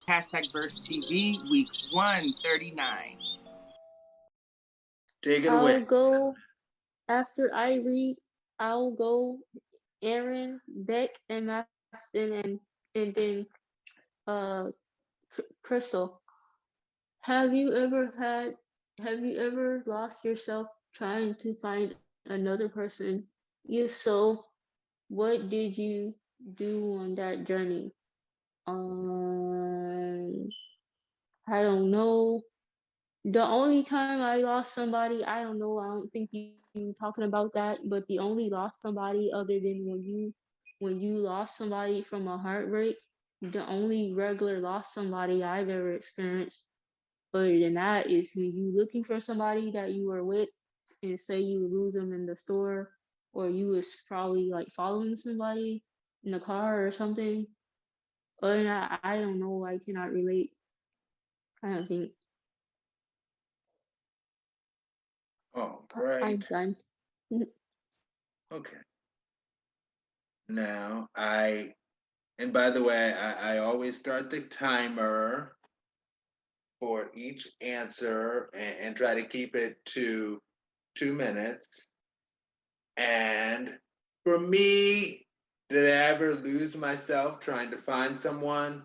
Verse TV, week 139. Take it away. I'll go after I read. I'll go Aaron, Beck, and Maxton, and then uh Crystal. Have you ever had? Have you ever lost yourself trying to find another person? If so, what did you do on that journey? Um, I don't know. The only time I lost somebody, I don't know. I don't think you talking about that. But the only lost somebody other than when you lost somebody from a heartbreak. The only regular lost somebody I've ever experienced other than that is when you looking for somebody that you were with and say you lose them in the store, or you was probably like following somebody in the car or something. Other than that, I don't know. I cannot relate. I don't think All I'm right. done. Okay. Now and by the way, I always start the timer for each answer and try to keep it to 2 minutes. And for me, did I ever lose myself trying to find someone?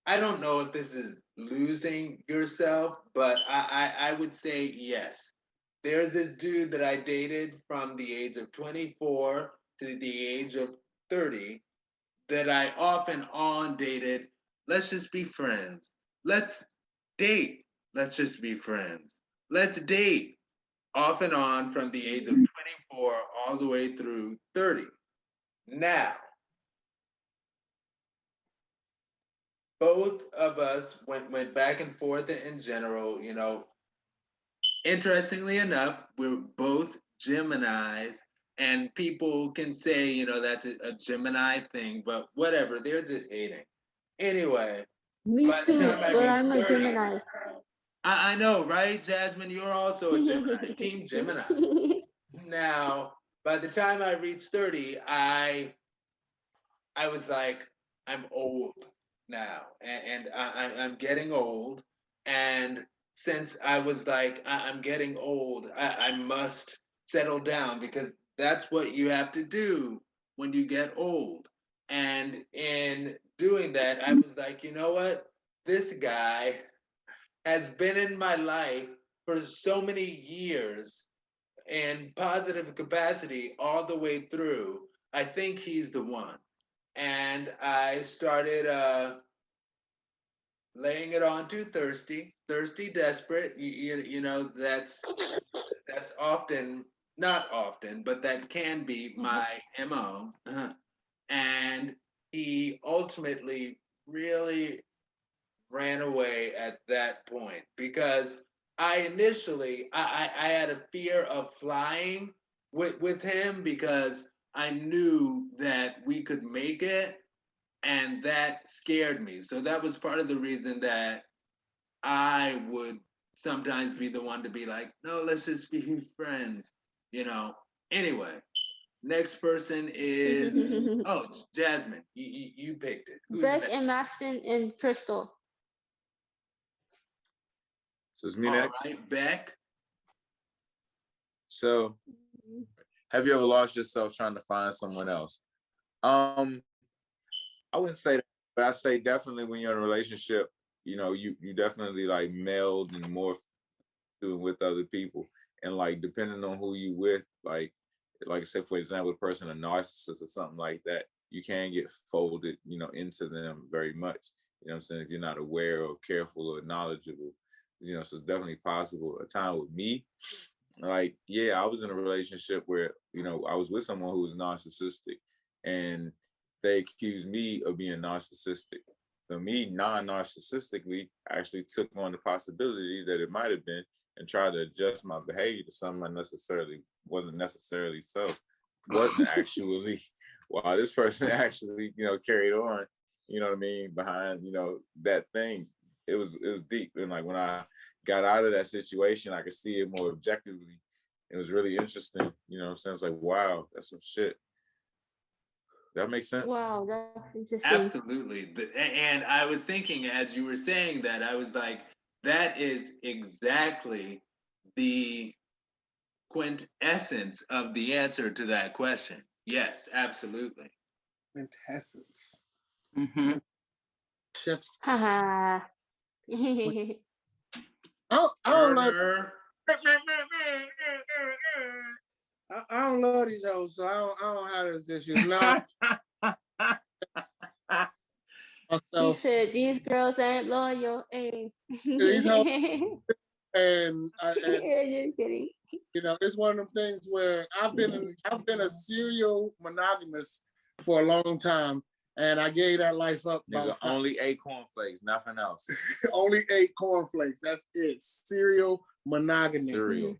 I don't know if this is losing yourself, but I would say yes. There's this dude that I dated from the age of 24 to the age of 30 that I off and on dated. Let's just be friends. Let's date. Let's just be friends. Let's date off and on from the age of 24 all the way through 30. Now, both of us went back and forth in general. Interestingly enough, we're both Geminis, and people can say, that's a Gemini thing, but whatever, they're just hating. Anyway, Me by the too, time I but reach I'm a 30, Gemini. I know, right, Jasmine? You're also a Gemini, Team Gemini. Now, by the time I reached 30, I was like, I'm old now, and I'm getting old. And since I was like, I'm getting old, I must settle down because that's what you have to do when you get old. And in doing that, I was like, you know what? This guy has been in my life for so many years in positive capacity all the way through. I think he's the one. And I started laying it on too thirsty, desperate. That's often, not often, but that can be my MO. And he ultimately really ran away at that point because I had a fear of flying with him because I knew that we could make it, and that scared me. So that was part of the reason that I would sometimes be the one to be like, no, let's just be friends, you know. Anyway, next person is Jasmine. You picked it. Who's Beck next? and Maxton and Crystal. So it's me All next. right, Beck. So, have you ever lost yourself trying to find someone else? I wouldn't say that, but I say definitely when you're in a relationship, you definitely like meld and morph to and with other people, and like depending on who you with, like say for example, a person a narcissist or something like that, you can get folded, into them very much. You know what I'm saying? If you're not aware or careful or knowledgeable, so it's definitely possible. A time with me, like, yeah, I was in a relationship where, I was with someone who was narcissistic, and they accused me of being narcissistic. So me, non-narcissistically, actually took on the possibility that it might have been and tried to adjust my behavior to something I wasn't necessarily so. Wasn't actually, while this person actually, carried on, you know what I mean, behind, that thing. It was deep. And like when I got out of that situation, I could see it more objectively. It was really interesting, what I'm saying? It's like, wow, that's some shit. That makes sense. Wow, that's interesting. Absolutely. And I was thinking as you were saying that, I was like, that is exactly the quintessence of the answer to that question. Yes, absolutely. Quintessence. Mm-hmm. Chef's. Haha. I don't love. Burner. I don't love these hoes, so I don't have those issues. No, He myself said these girls ain't loyal. Hey. these hoes, and Just kidding. it's one of them things where I've been a serial monogamous for a long time, and I gave that life up. Nigga, only ate cornflakes, nothing else. Only ate cornflakes. That's it. Serial monogamy. Cereal.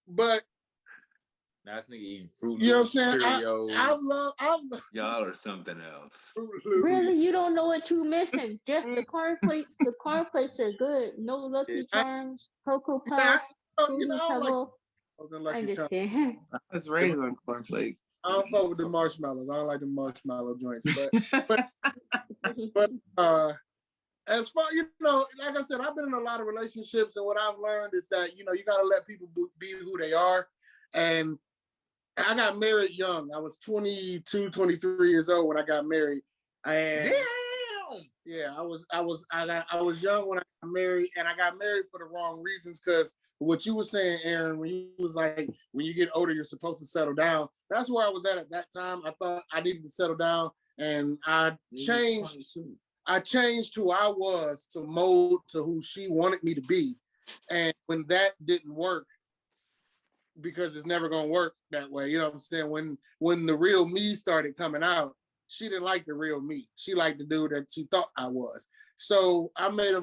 But Now this nigga eating Fruit you know what I'm Loops, saying? Cheerios. I've loved Y'all are something else. Fruit Loops. Really, you don't know what you missing. Just the cornflakes. The cornflakes are good. No Lucky Charms, Cocoa Yeah, Puffs, I Fruity don't like Pebbles. those and I'm Lucky just Charms. kidding. I was raised on cornflakes. I don't fuck with the marshmallows. I don't like the marshmallow joints. But as far like I said, I've been in a lot of relationships, and what I've learned is that you gotta let people be who they are. And I got married young. I was 22, 23 years old when I got married. And Damn. yeah, I was young when I got married, and I got married for the wrong reasons. Because what you were saying, Aaron, when you was like, when you get older, you're supposed to settle down. That's where I was at that time. I thought I needed to settle down, and I changed. I changed who I was to mold to who she wanted me to be. And when that didn't work, because it's never gonna work that way, you know what I'm saying? When the real me started coming out, she didn't like the real me. She liked the dude that she thought I was. So I've made a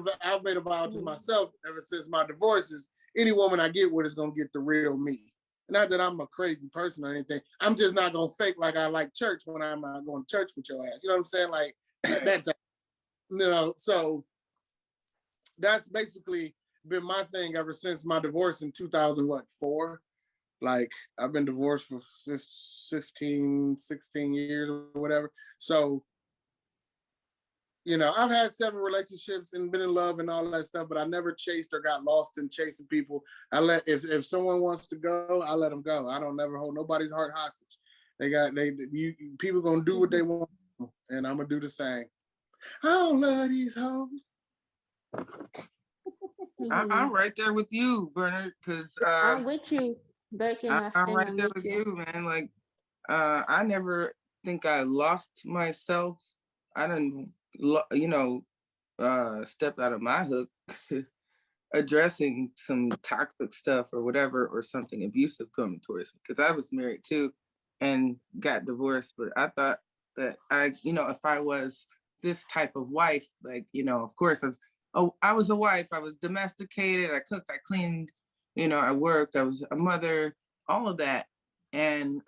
vow to myself ever since my divorces. Any woman I get with is gonna get the real me. Not that I'm a crazy person or anything. I'm just not gonna fake like I like church when I'm not going to church with your ass. You know what I'm saying? Like that type. So that's basically been my thing ever since my divorce in 2004. Like I've been divorced for 15, 16 years or whatever. So, I've had several relationships and been in love and all that stuff, but I never chased or got lost in chasing people. If someone wants to go, I let them go. I don't never hold nobody's heart hostage. People gonna do what they want, and I'm gonna do the same. I don't love these hoes. I'm right there with you, Bernard, because I'm with you, Becky. I'm right there with you, man. Like, I never think I lost myself. I didn't, stepped out of my hook addressing some toxic stuff or whatever, or something abusive coming towards me, because I was married too and got divorced. But I thought that if I was this type of wife, like, of course I was a wife. I was domesticated. I cooked, I cleaned, I worked, I was a mother, all of that. And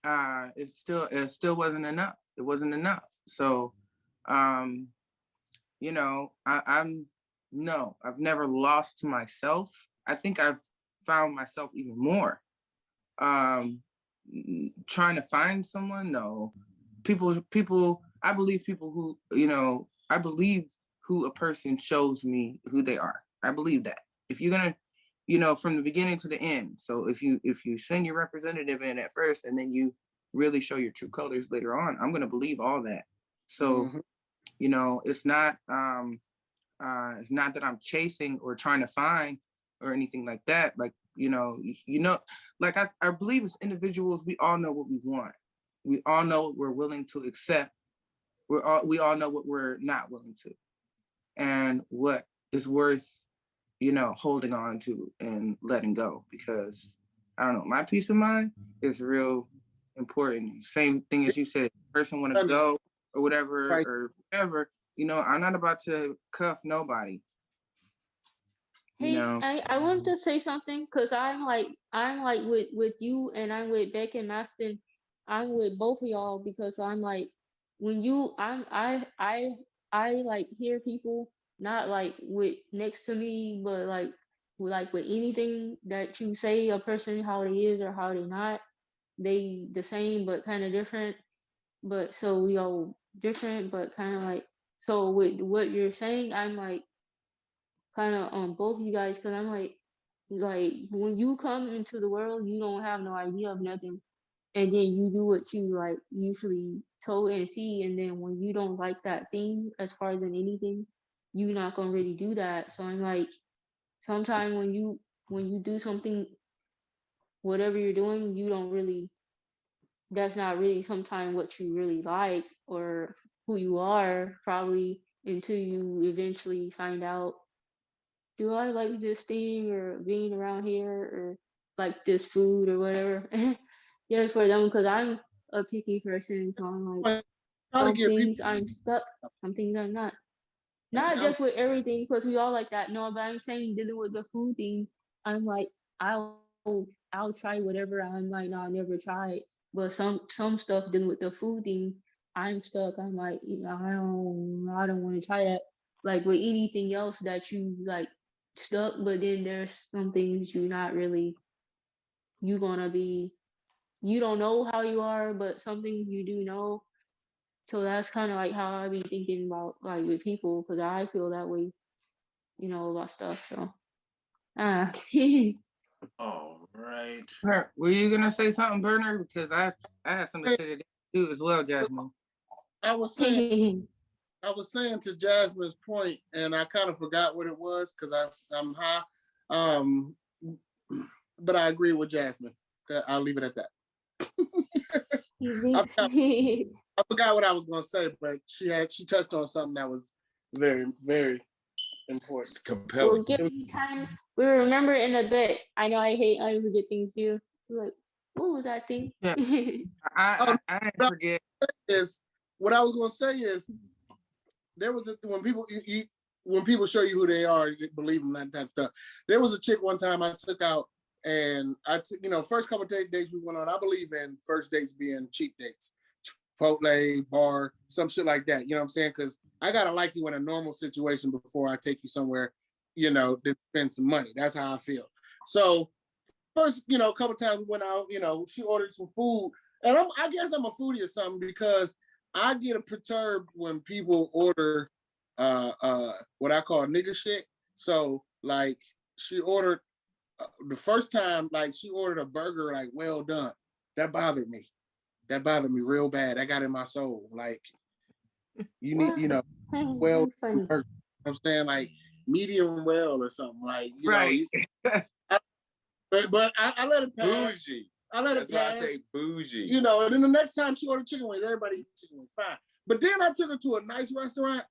it still wasn't enough. It wasn't enough. So, I've never lost myself. I think I've found myself even more. Trying to find someone, no. I believe people who, I believe who a person shows me who they are. I believe that. If you're gonna, from the beginning to the end. So if you send your representative in at first and then you really show your true colors later on, I'm gonna believe all that. So, it's not that I'm chasing or trying to find or anything like that. Like, like I believe as individuals, we all know what we want. We all know what we're willing to accept. We all know what we're not willing to, and what is worth, holding on to and letting go. Because I don't know, my peace of mind is real important. Same thing as you said, person want to go or whatever, right. or whatever. I'm not about to cuff nobody. Hey, I want to say something, because I'm like with you, and I'm with Beck and Maston. I'm with both of y'all, because I'm like, when you I like hear people not like with next to me, but like with anything that you say a person how they is or how they not. they the same but kind of different. But so we all different, but kind of like, so with what you're saying, I'm like kind of on both you guys, because I'm like when you come into the world, you don't have no idea of nothing, and then you do what you like usually told and see, and then when you don't like that thing as far as in anything, you're not gonna really do that. So I'm like, sometimes when you do something, whatever you're doing, you don't really, that's not really sometimes what you really like or who you are, probably, until you eventually find out, do I like this thing or being around here or like this food or whatever. Yeah, for them, because I'm a picky person, so I'm like, Try to some get people. things I'm stuck, some things I'm not. And Not just with everything, because we all like that. No, but I'm saying dealing with the food thing, I'm like, I'll try whatever I might not never try it. But some stuff dealing with the food thing, I'm stuck. I'm like, I don't want to try that. Like with anything else that you like stuck, but then there's some things you're not really, you gonna be, you don't know how you are, but some things you do know. So that's kind of like how I be thinking about like with people, because I feel that way, about stuff. So, ah, All right. Were you gonna say something, Burner? Because I had something to say today too as well, Jasmine. I was saying, to Jasmine's point, and I kind of forgot what it was because I'm high. But I agree with Jasmine. I'll leave it at that. I forgot what I was going to say, but she touched on something that was very, very important. It's compelling. We'll give you time. We remember in a bit. I know I forget things too. Like, what was that thing? Yeah. I didn't forget. What I was going to say is, there was when people show you who they are, you believe them, that type of stuff. There was a chick one time I took out, and first couple of dates we went on, I believe in first dates being cheap dates. Chipotle, bar, some shit like that. You know what I'm saying? Because I gotta like you in a normal situation before I take you somewhere, to spend some money. That's how I feel. So first, a couple times we went out, she ordered some food. And I guess I'm a foodie or something, because I get perturbed when people order what I call nigga shit. So like she ordered the first time, like she ordered a burger like well done. That bothered me. That bothered me real bad. That got in my soul. Like, you need, well, funny. burger. I'm saying like medium well or something. Like, Right. But I let it pass. Bougie. I let That's it pass. why I say bougie. And then the next time she ordered chicken wings, everybody eat chicken wings, fine. But then I took her to a nice restaurant,